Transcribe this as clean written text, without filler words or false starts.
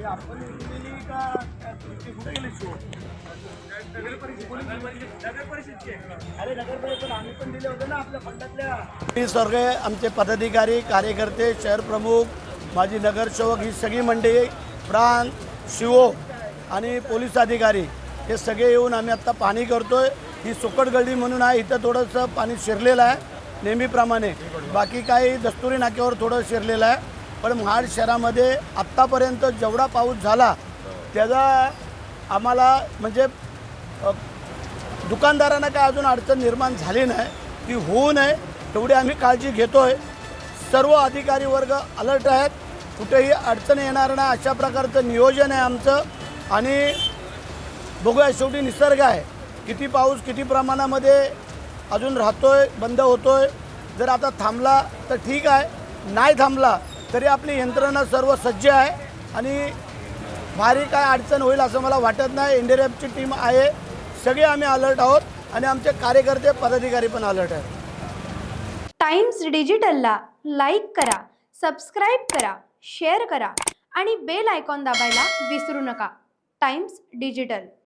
आपण दिलेली का ते कुठे गेले शो नगर परिषदचे अरे नगर परिषद आम्ही पण दिले होते ना आपल्या फंडातल्या. मी सगळे आमचे पदाधिकारी कार्यकर्ते शहर प्रमुख माजी नगरसेवक ही सगळी मंडळी प्रांत शिवो आणि पोलीस अधिकारी हे सगळे येऊन आम्ही आत्ता पाणी करतोय. ही सुकट गळी म्हणून आहे, इथं थोडंसं पाणी शिरलेलं आहे नेहमीप्रमाणे, बाकी काही दस्तुरी नाक्यावर थोडं शिरलेलं आहे. पण महाड शहरामध्ये आत्तापर्यंत जेवढा पाऊस झाला त्याचा आम्हाला म्हणजे दुकानदारांना काय अजून अडचण निर्माण झाली नाही, ती होऊ नये तेवढी आम्ही काळजी घेतोय. सर्व अधिकारी वर्ग अलर्ट आहेत, कुठेही अडचण येणार नाही अशा प्रकारचं नियोजन आहे आमचं. आणि बघूया शेवटी निसर्ग आहे, किती पाऊस किती प्रमाणामध्ये अजून राहतोय बंद होतोय. जर आता थांबला तर ठीक आहे, नाही थांबला तरी आपली यंत्रणा सर्व सज्ज आहे आणि भारी काय अडचण होईल असं मला वाटत नाही. एनडीआरएफची टीम आहे, सगळे आम्ही अलर्ट आहोत आणि आमचे कार्यकर्ते पदाधिकारी पण अलर्ट आहेत. टाइम्स डिजिटलला लाईक करा, सबस्क्राईब करा, शेअर करा आणि बेल आयकॉन दाबायला विसरू नका. Times digital.